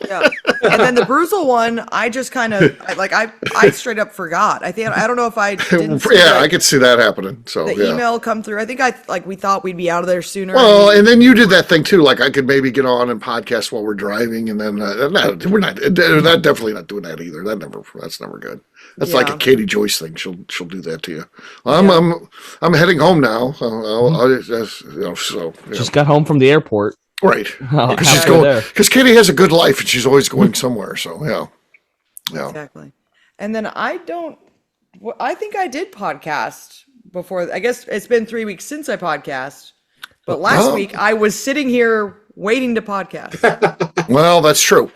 Yeah, and then the Bruzel one, I just kind of I straight up forgot. I don't know if I didn't. I could see that happening. So the email come through. I think we thought we'd be out of there sooner. Well, and then you did that thing too. Like I could maybe get on and podcast while we're driving, and then we're not definitely not doing that either. That's never good. That's like a Katie Joyce thing. She'll do that to you. I'm heading home now. Just got home from the airport. Right. Because Katie has a good life and she's always going somewhere. So yeah. Exactly. And then I think I did podcast before. I guess it's been 3 weeks since I podcast, but last week I was sitting here waiting to podcast. Well, that's true.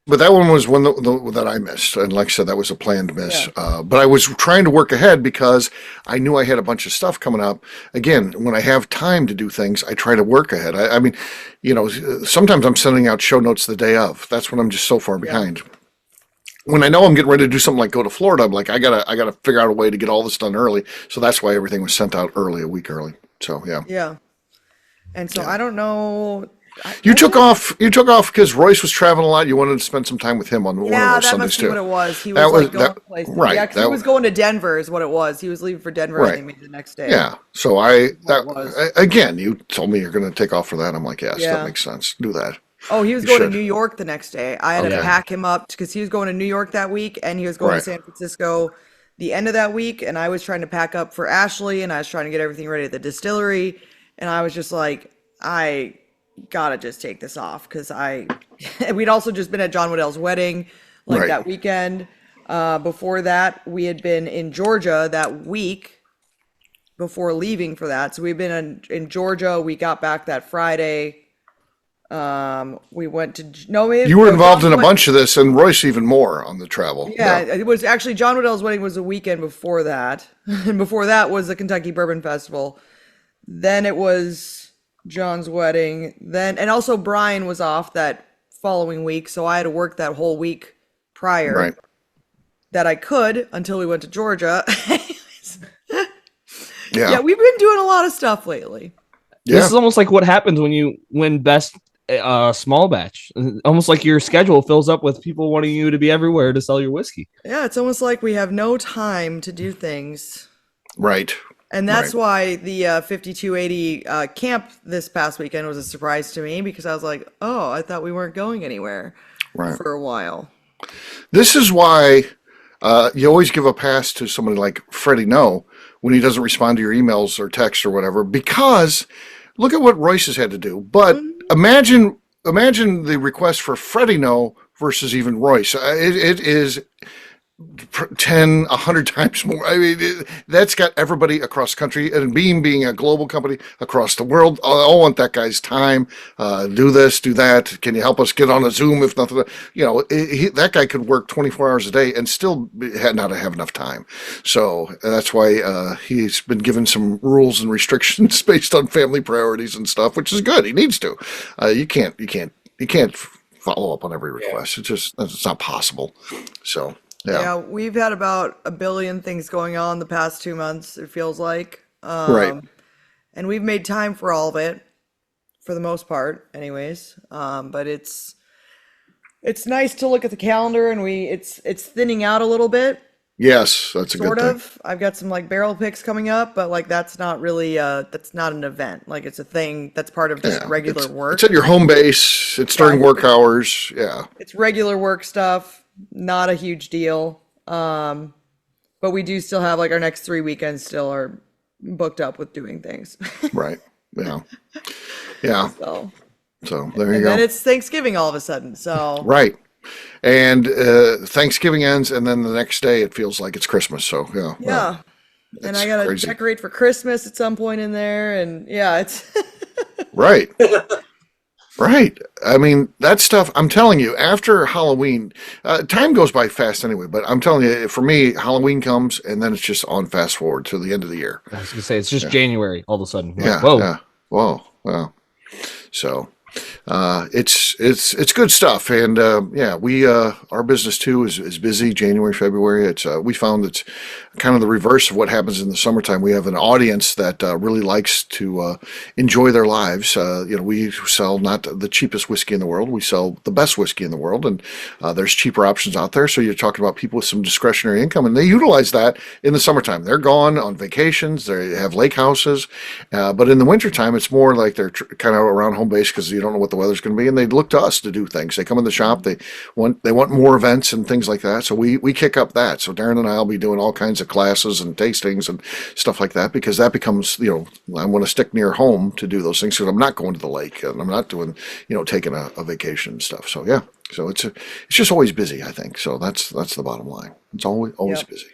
But that one was one that I missed. And like I said, that was a planned miss. Yeah. But I was trying to work ahead because I knew I had a bunch of stuff coming up. Again, when I have time to do things, I try to work ahead. I mean, sometimes I'm sending out show notes the day of. That's when I'm just so far behind. When I know I'm getting ready to do something like go to Florida, I'm like, I gotta figure out a way to get all this done early. So that's why everything was sent out early, a week early. So yeah. Yeah. And so I don't know. You took off because Royce was traveling a lot. You wanted to spend some time with him on one of those Sundays too. Yeah, that must be what it was. He was going to places. Right. Yeah, he was going to Denver is what it was. He was leaving for Denver and maybe the next day. Yeah. So again, you told me you're going to take off for that. I'm like, yes, that makes sense. Do that. Oh, he was going to New York the next day. I had to pack him up because he was going to New York that week and he was going to San Francisco the end of that week. And I was trying to pack up for Ashley and I was trying to get everything ready at the distillery. And I was just like, I gotta just take this off because we'd also just been at John Waddell's wedding that weekend. Before that, we had been in Georgia that week before leaving for that. So we've been in Georgia. We got back that Friday. We went to you were involved in a bunch of this, and Royce even more on the travel. Yeah, it was actually John Waddell's wedding was the weekend before that, and before that was the Kentucky Bourbon Festival. Then it was John's wedding. And also Brian was off that following week, so I had to work that whole week prior Right. that I could until we went to Georgia. Yeah. Yeah, we've been doing a lot of stuff lately. This is almost like what happens when you win best small batch. Almost like your schedule fills up with people wanting you to be everywhere to sell your whiskey. Yeah, it's almost like we have no time to do things. Right. And that's why the 5280 camp this past weekend was a surprise to me, because I was like, oh, I thought we weren't going anywhere for a while. This is why you always give a pass to somebody like Freddie No when he doesn't respond to your emails or texts or whatever, because look at what Royce has had to do. But imagine the request for Freddie No versus even Royce. It is 10, 100 times more. I mean, that's got everybody across the country, and being a global company across the world. I want that guy's time. Do this, do that. Can you help us get on a Zoom? If nothing, that guy could work 24 hours a day and still not have enough time. So that's why he's been given some rules and restrictions based on family priorities and stuff, which is good. He needs to. You can't follow up on every request. It's not possible. So. Yeah, we've had about a billion things going on the past 2 months, it feels like. Right. And we've made time for all of it, for the most part, anyways. But it's nice to look at the calendar, and it's thinning out a little bit. Yes, that's a good thing. Sort of. I've got some like barrel picks coming up, but like that's not really that's not an event. Like it's a thing that's part of just regular work. It's at your home base. It's during work hours. Yeah. It's regular work stuff. Not a huge deal. But we do still have like our next 3 weekends still are booked up with doing things. Right. Yeah. Yeah. So there you go. And then it's Thanksgiving all of a sudden. So right. And Thanksgiving ends, and then the next day it feels like it's Christmas. So yeah. Yeah. And I gotta decorate for Christmas at some point in there, and it's right. Right. I mean, that stuff, I'm telling you, after Halloween, time goes by fast anyway, but I'm telling you, for me, Halloween comes and then it's just on fast forward to the end of the year. I was going to say, it's just January all of a sudden. Yeah. Whoa. Yeah. Whoa. Wow. So it's good stuff. And we our business too is busy January, February. We found it's kind of the reverse of what happens in the summertime. We have an audience that really likes to enjoy their lives. We sell not the cheapest whiskey in the world. We sell the best whiskey in the world, and there's cheaper options out there. So you're talking about people with some discretionary income, and they utilize that in the summertime. They're gone on vacations. They have lake houses, but in the wintertime, it's more like they're kind of around home base because you don't know what the weather's going to be, and they look to us to do things. They come in the shop. They want more events and things like that. So we kick up that. So Darren and I will be doing all kinds of classes and tastings and stuff like that, because that becomes, I want to stick near home to do those things, because I'm not going to the lake and I'm not doing, taking a vacation and stuff. So yeah, so it's just always busy, I think. So that's the bottom line. It's always busy.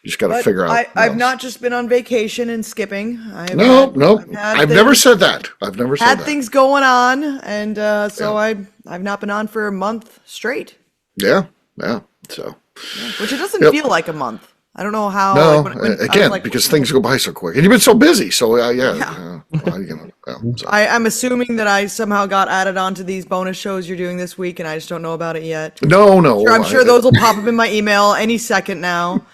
You just got to figure out. I've not just been on vacation and skipping. I've never said that. I've never said that. Had things going on, and so I've not been on for a month straight. Yeah. So. Which it doesn't feel like a month. I don't know how. No, because things go by so quick, and you've been so busy. So I'm assuming that I somehow got added onto these bonus shows you're doing this week, and I just don't know about it yet. No. I'm sure those will pop up in my email any second now.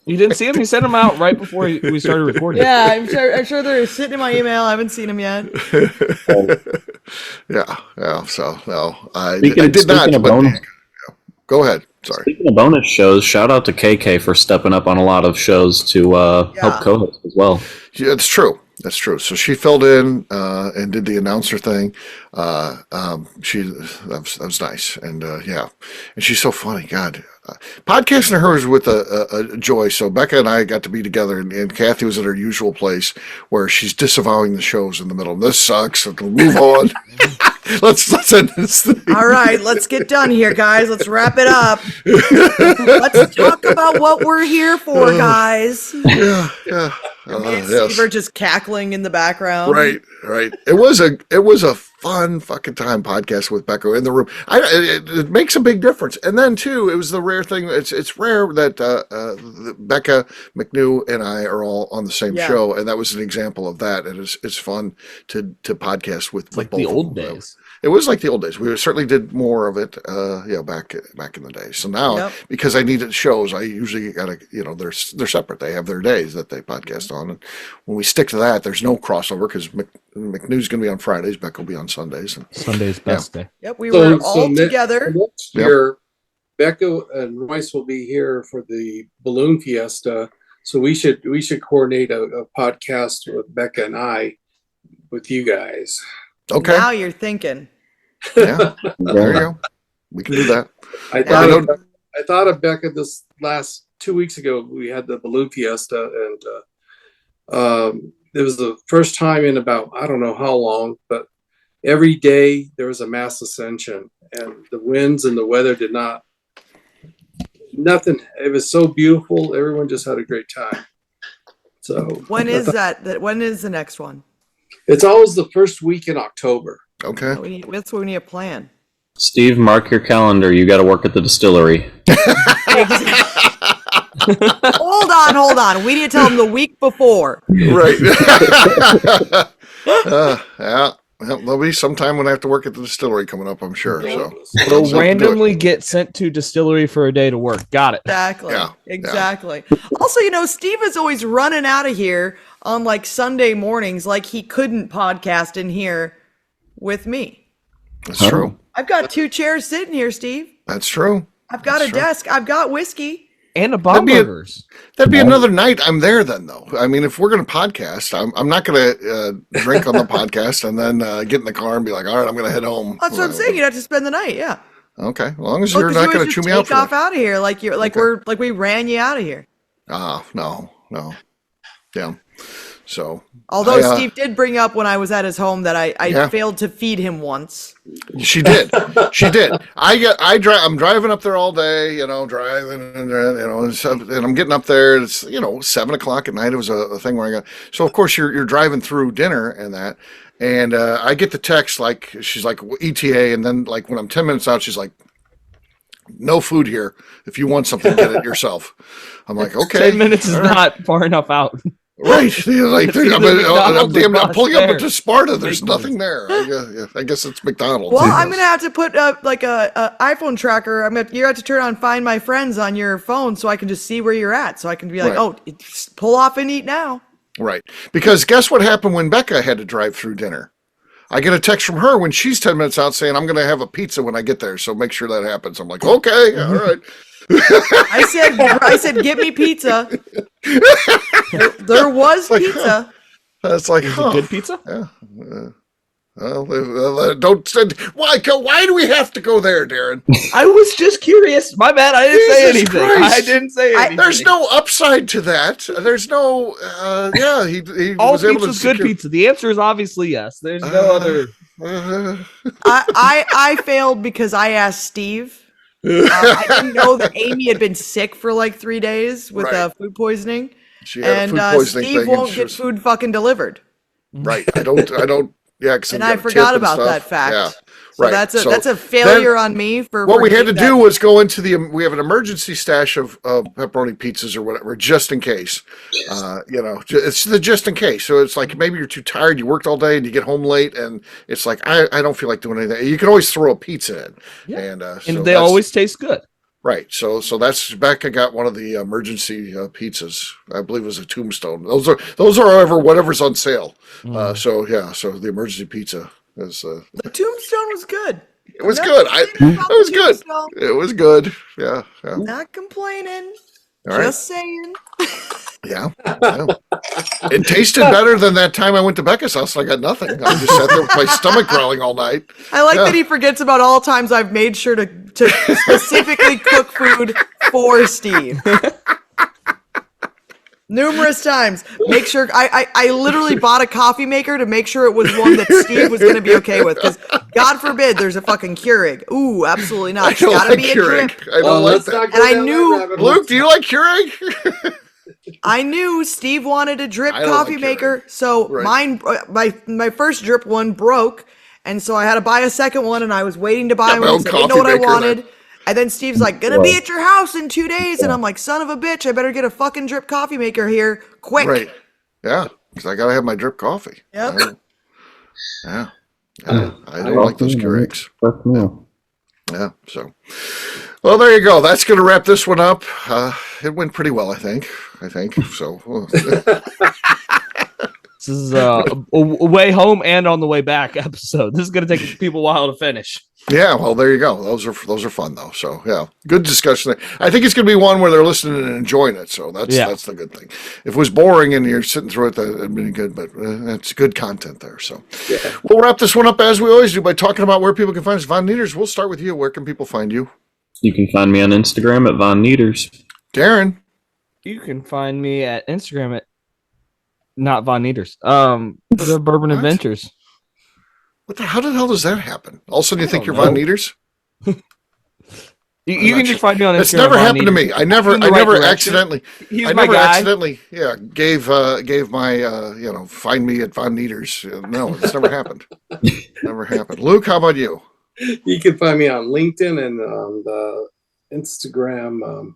You didn't see them? You sent them out right before we started recording. Yeah, I'm sure they're sitting in my email. I haven't seen them yet. Yeah. So no, I did not. Go ahead. Sorry. Speaking of bonus shows, shout out to KK for stepping up on a lot of shows to help co-host as well. Yeah, it's true. That's true. So she filled in and did the announcer thing. That was nice, and and she's so funny. God, podcasting her is with a joy. So Beka and I got to be together, and Kathy was at her usual place where she's disavowing the shows in the middle. This sucks. We'll move on. Let's end this thing. All right, let's get done here, guys. Let's wrap it up. Let's talk about what we're here for, guys. Yeah. Steve are just cackling in the background. Right. It was a fun fucking time podcast with Beka in the room. It makes a big difference. And then too, it was the rare thing. It's rare that Beka MacLeod and I are all on the same show, and that was an example of that. And it's fun to podcast with like both the of old them. days. It was like the old days. We certainly did more of it, back in the day. So now, because I needed shows, I usually gotta, they're separate. They have their days that they podcast on, and when we stick to that, there's no crossover because McNew's going to be on Fridays, Beck will be on Sundays. And Sunday's best day. Yep, we were all together. Next year, Becca and Royce will be here for the balloon fiesta, so we should coordinate a podcast with Becca and I with you guys. Okay. Now you're thinking. Yeah. There you go. We can do that. I thought of Becca this last 2 weeks ago. We had the balloon fiesta, and it was the first time in about, I don't know how long, but every day there was a mass ascension, and the winds and the weather did nothing. It was so beautiful. Everyone just had a great time. So when is that? When is the next one? It's always the first week in October. Okay. That's what we need a plan. Steve, mark your calendar. You got to work at the distillery. Hold on. We need to tell them the week before. Right. Yeah. There'll be some time when I have to work at the distillery coming up, I'm sure. So randomly get sent to distillery for a day to work. Got it. Exactly. Yeah. Exactly. Also, Steve is always running out of here on like Sunday mornings, like he couldn't podcast in here with me. That's true. I've got 2 chairs sitting here, Steve. That's true. I've got a desk. I've got whiskey. And a Bob Burgers. That'd be another night I'm there then, though. I mean, if we're going to podcast, I'm not going to drink on the podcast and then get in the car and be like, all right, I'm going to head home. That's what I'm saying. You'd have to spend the night. Yeah. Okay. As long as you're not going to chew me out for take off out of here. Like we ran you out of here. No. Yeah. So. Although Steve did bring up when I was at his home that I failed to feed him once. She did. I'm driving up there all day, driving, and I'm getting up there. It's 7:00 at night. It was a thing where I got. So of course you're driving through dinner and that, and I get the text like she's like ETA, and then like when I'm 10 minutes out, she's like, no food here. If you want something, get it yourself. I'm like, okay. 10 minutes is not far enough out. Right. Like, I'm pulling up into Sparta. There's nothing there. I guess it's McDonald's. Well, I'm going to have to put like a iPhone tracker. You have to turn on Find My Friends on your phone so I can just see where you're at. So I can be like, pull off and eat now. Right. Because guess what happened when Becca had to drive through dinner? I get a text from her when she's 10 minutes out saying, I'm going to have a pizza when I get there. So make sure that happens. I'm like, okay, all right. I said, get me pizza. There was pizza. That's like, good pizza? Yeah. Don't. Why do we have to go there, Darren? I was just curious. My bad. I didn't say anything. Christ. I didn't say anything. There's no upside to that. There's no. He all was able to pizza's good pizza. The answer is obviously yes. There's no other. I failed because I asked Steve. I didn't know that Amy had been sick for like 3 days with food poisoning. She had a food poisoning Steve thing, won't get food fucking delivered. Right. I don't. Yeah. And I forgot about that fact. Yeah. So that's a failure on me for what we had to do was go into we have an emergency stash of pepperoni pizzas or whatever, just in case. It's the just in case. So it's like maybe you're too tired, you worked all day, and you get home late, and it's like I don't feel like doing anything. You can always throw a pizza in, and they always taste good. Right. So that's Becca got one of the emergency pizzas. I believe it was a Tombstone. Those are whatever's on sale. So the emergency pizza is the Tombstone was good. It was good. It was good. It was good. Yeah. Not complaining. All right. Just saying. Yeah. It tasted better than that time I went to Becca's house and I got nothing. I just sat there with my stomach growling all night. I like that he forgets about all times I've made sure to specifically cook food for Steve. Numerous times. Make sure I literally bought a coffee maker to make sure it was one that Steve was going to be okay with. Because God forbid there's a fucking Keurig. Ooh, absolutely not. It's got to be a drip. I don't like that. And I knew, Luke, do you like Keurig? I knew Steve wanted a drip coffee maker, so mine, my first drip one broke, and so I had to buy a second one, and I was waiting to buy one. I didn't know what I wanted. Then. And then Steve's like, gonna be at your house in 2 days. And I'm like, son of a bitch, I better get a fucking drip coffee maker here quick. Right. Yeah. Because I got to have my drip coffee. Yep. Yeah. I don't like those Keurigs. No. Yeah, so. Well, there you go. That's going to wrap this one up. It went pretty well, I think. So. This is a way home and on the way back episode. This is going to take people a while to finish. Yeah, well, there you go. Those are fun though. So yeah, good discussion. I think it's going to be one where they're listening and enjoying it. So that's the good thing. If it was boring and you're sitting through it, that'd be good. But it's good content there. So we'll wrap this one up as we always do by talking about where people can find us. Von Nieters, we'll start with you. Where can people find you? You can find me on Instagram at Von Nieters. Darren, you can find me at Instagram at not Von Nieters. The Bourbon Adventures. How the hell does that happen? All of a sudden you think you're Von Nieters? You can just find me on Instagram. It's never happened to me. I never accidentally. He's my guy. Accidentally, gave my find me at Von Nieters. No, it's never happened. Never happened. Luke, how about you? You can find me on LinkedIn and on the Instagram.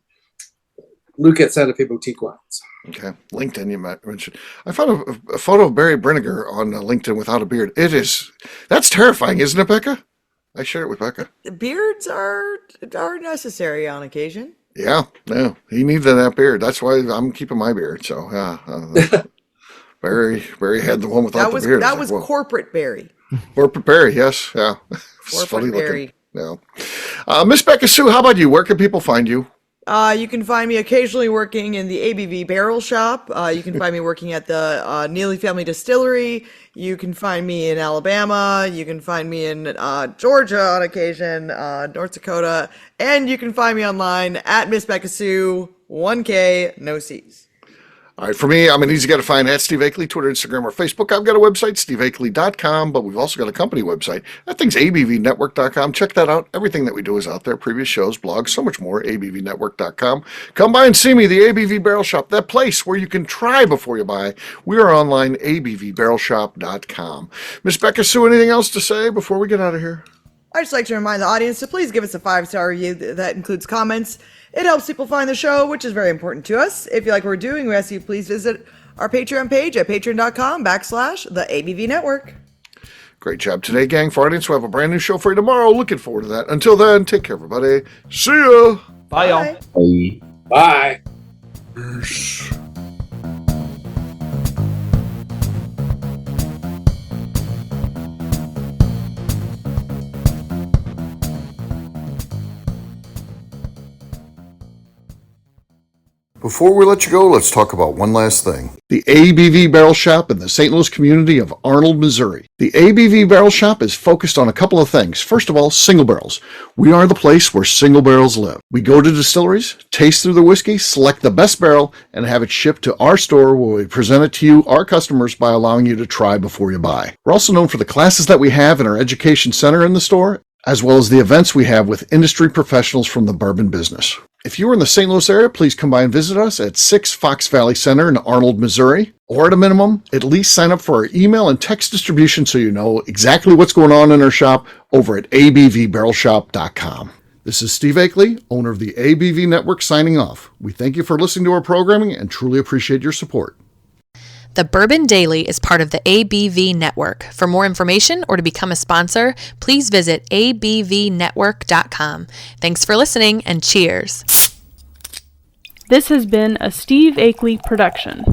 Luke at Santa Fe Boutique Wines. Okay, LinkedIn. You mentioned. I found a photo of Barry Briniger on LinkedIn without a beard. That's terrifying, isn't it, Beka? I shared it with Beka. Beards are necessary on occasion. Yeah, he needs that beard. That's why I'm keeping my beard. So Barry had the one without the beard. That was corporate Barry. Corporate Barry, yes, yeah. It's corporate funny Barry. looking. Yeah. Miss Beka Sue, how about you? Where can people find you? You can find me occasionally working in the ABV Barrel Shop. You can find me working at the Neely Family Distillery. You can find me in Alabama. You can find me in Georgia on occasion, North Dakota. And you can find me online at Miss Beka Sue, 1K, no C's. All right, for me, I'm an easy guy to find at Steve Akeley, Twitter, Instagram, or Facebook. I've got a website, steveakeley.com, but we've also got a company website. That thing's abvnetwork.com. Check that out. Everything that we do is out there. Previous shows, blogs, so much more, abvnetwork.com. Come by and see me, the ABV Barrel Shop, that place where you can try before you buy. We are online, abvbarrelshop.com. Miss Beka Sue, anything else to say before we get out of here? I'd just like to remind the audience to please give us a 5-star review that includes comments. It helps people find the show, which is very important to us. If you like what we're doing, we ask you please visit our Patreon page at patreon.com/the ABV Network. Great job today, gang. For our audience, we'll have a brand new show for you tomorrow. Looking forward to that. Until then, take care, everybody. See ya. Bye, y'all. Bye. Bye. Peace. Before we let you go, let's talk about one last thing. The ABV Barrel Shop in the St. Louis community of Arnold, Missouri. The ABV Barrel Shop is focused on a couple of things. First of all, single barrels. We are the place where single barrels live. We go to distilleries, taste through the whiskey, select the best barrel, and have it shipped to our store where we present it to you, our customers, by allowing you to try before you buy. We're also known for the classes that we have in our education center in the store, as well as the events we have with industry professionals from the bourbon business. If you are in the St. Louis area, please come by and visit us at 6 Fox Valley Center in Arnold, Missouri. Or at a minimum, at least sign up for our email and text distribution so you know exactly what's going on in our shop over at abvbarrelshop.com. This is Steve Akeley, owner of the ABV Network, signing off. We thank you for listening to our programming and truly appreciate your support. The Bourbon Daily is part of the ABV Network. For more information or to become a sponsor, please visit abvnetwork.com. Thanks for listening and cheers. This has been a Steve Akeley production.